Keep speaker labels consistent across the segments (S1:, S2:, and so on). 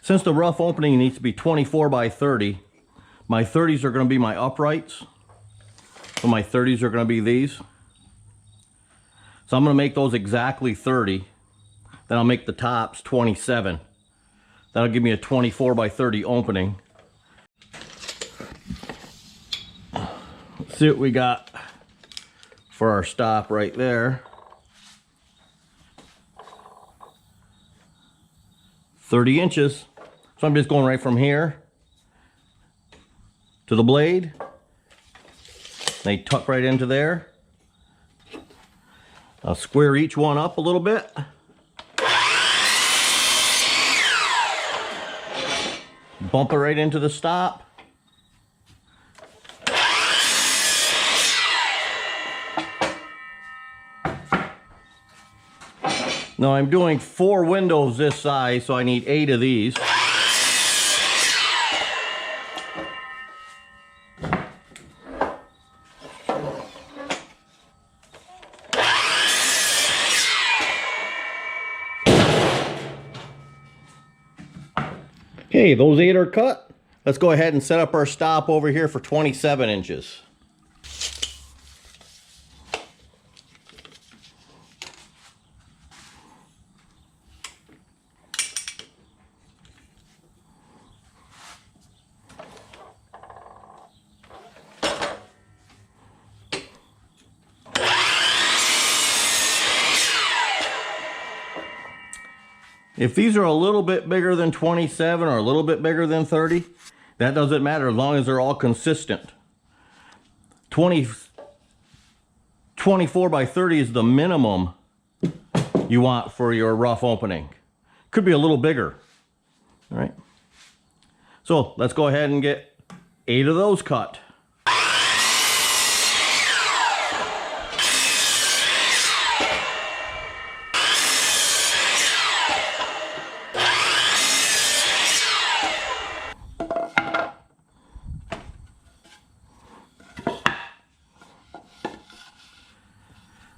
S1: Since the rough opening needs to be 24 by 30, my 30s are going to be my uprights. So my 30s are going to be these. So I'm going to make those exactly 30. Then I'll make the tops 27. That'll give me a 24 by 30 opening. Let's see what we got for our stop right there. 30 inches. So I'm just going right from here to the blade. They tuck right into there. I'll square each one up a little bit. Bump it right into the stop. Now I'm doing 4 windows this size, so I need 8 of these. Okay, those 8 are cut. Let's go ahead and set up our stop over here for 27 inches. If these are a little bit bigger than 27 or a little bit bigger than 30, that doesn't matter as long as they're all consistent. 24 by 30 is the minimum you want for your rough opening. Could be a little bigger. All right. So let's go ahead and get 8 of those cut.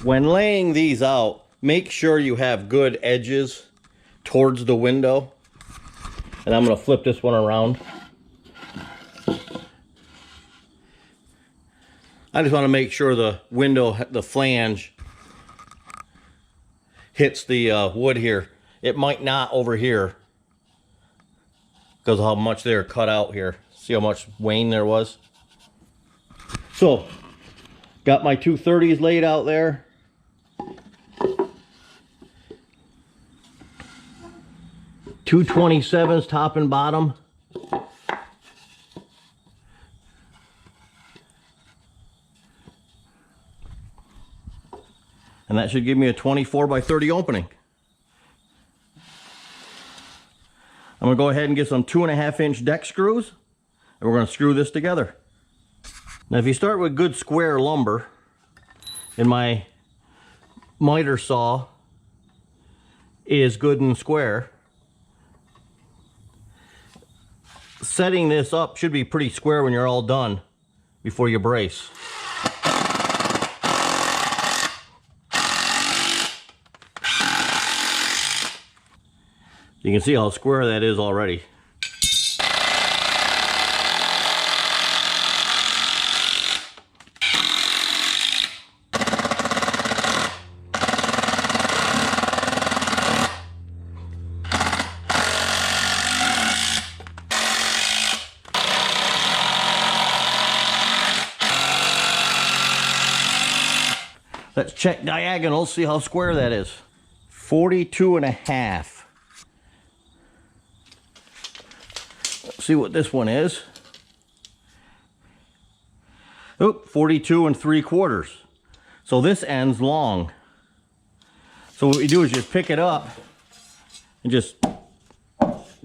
S1: When laying these out, make sure you have good edges towards the window. And I'm going to flip this one around. I just want to make sure the window, the flange, hits the wood here. It might not over here because of how much they're cut out here. See how much wane there was? So, got my 2 30s laid out there. 2 27s top and bottom. And that should give me a 24 by 30 opening. I'm going to go ahead and get some 2.5 inch deck screws, and we're going to screw this together. Now if you start with good square lumber, and my miter saw is good and square, setting this up should be pretty square when you're all done before you brace. You can see how square that is already. Let's check diagonal, see how square that is. 42.5. Let's see what this one is. Oh, 42 3/4. So this end's long. So what we do is just pick it up and just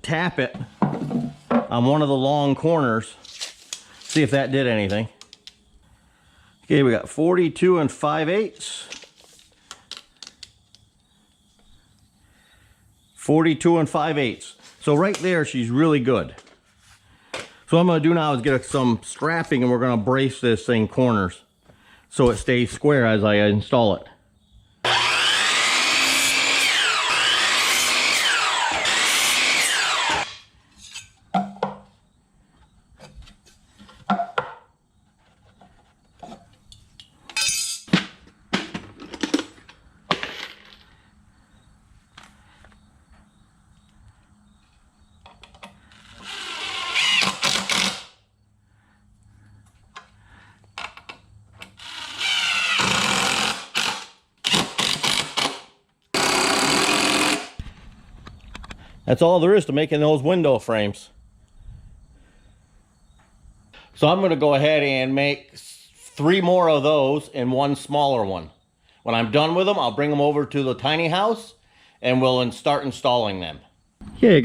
S1: tap it on one of the long corners. See if that did anything. Okay, we got 42 5/8. 42 5/8. So right there, she's really good. So what I'm going to do now is get some strapping, and we're going to brace this thing corners so it stays square as I install it. That's all there is to making those window frames. So I'm going to go ahead and make 3 more of those and 1 smaller one. When I'm done with them, I'll bring them over to the tiny house and we'll start installing them. Okay, I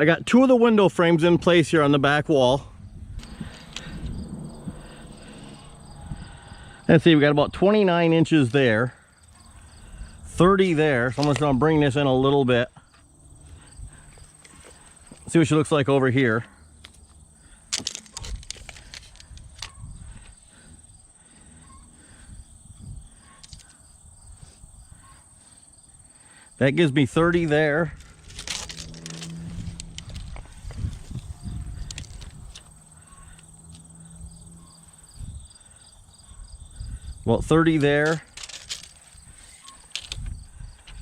S1: got 2 of the window frames in place here on the back wall. Let's see, we got about 29 inches there, 30 there. So I'm just going to bring this in a little bit. See what she looks like over here. That gives me 30 there. About 30 there.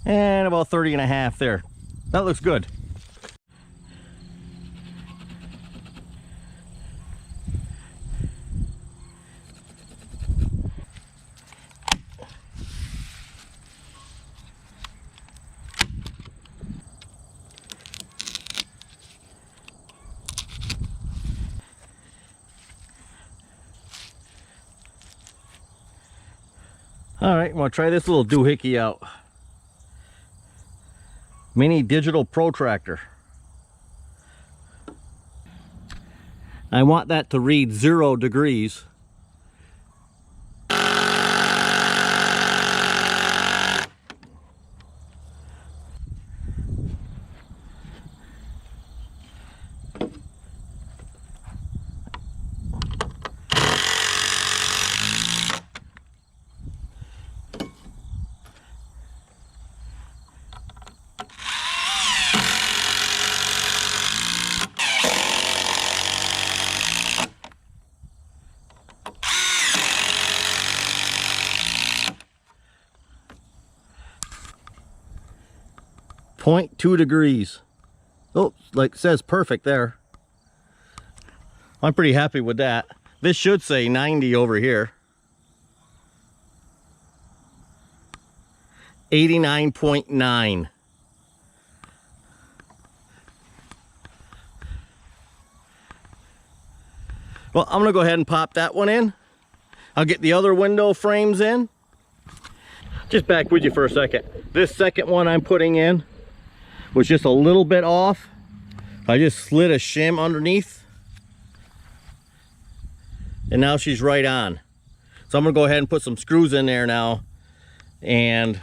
S1: And about 30 and a half there. That looks good. All right, I'm gonna try this little doohickey out. Mini digital protractor. I want that to read 0 degrees. .2 degrees. Oh, like it says perfect there. I'm pretty happy with that. This should say 90 over here. 89.9. Well, I'm gonna go ahead and pop that one in. I'll get the other window frames in. Just back with you for a second. This second one I'm putting in was just a little bit off. I just slid a shim underneath and now she's right on. So I'm gonna go ahead and put some screws in there now and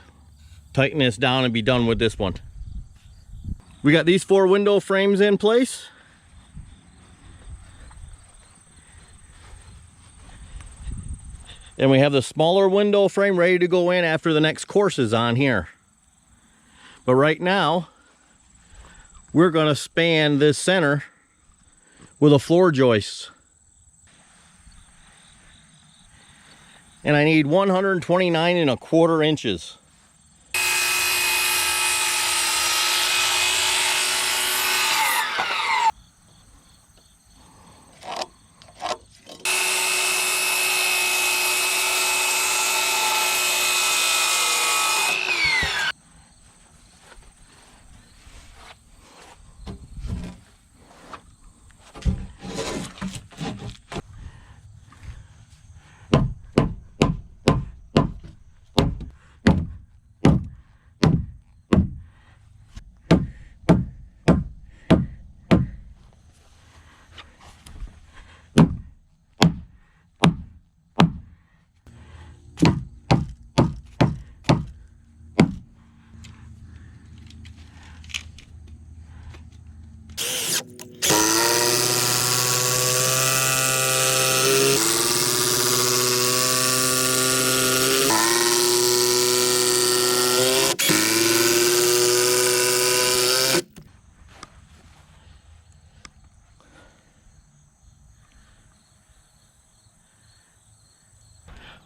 S1: tighten this down and be done with this one. We got these 4 window frames in place. And we have the smaller window frame ready to go in after the next course is on here. But right now, we're gonna span this center with a floor joist. And I need 129¼ inches.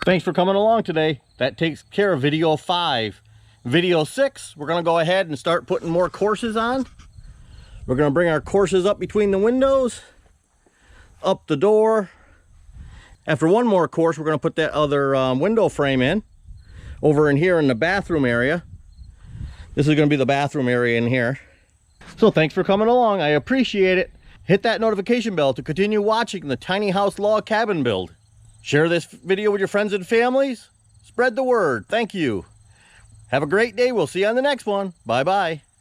S1: Thanks for coming along today. That takes care of video 5. Video 6, we're gonna go ahead and start putting more courses on. We're gonna bring our courses up between the windows, up the door. After one more course, we're gonna put that other window frame in, over in here in the bathroom area. This is gonna be the bathroom area in here. So thanks for coming along. I appreciate it. Hit that notification bell to continue watching the tiny house log cabin build. Share this video with your friends and families. Spread the word. Thank you. Have a great day. We'll see you on the next one. Bye-bye.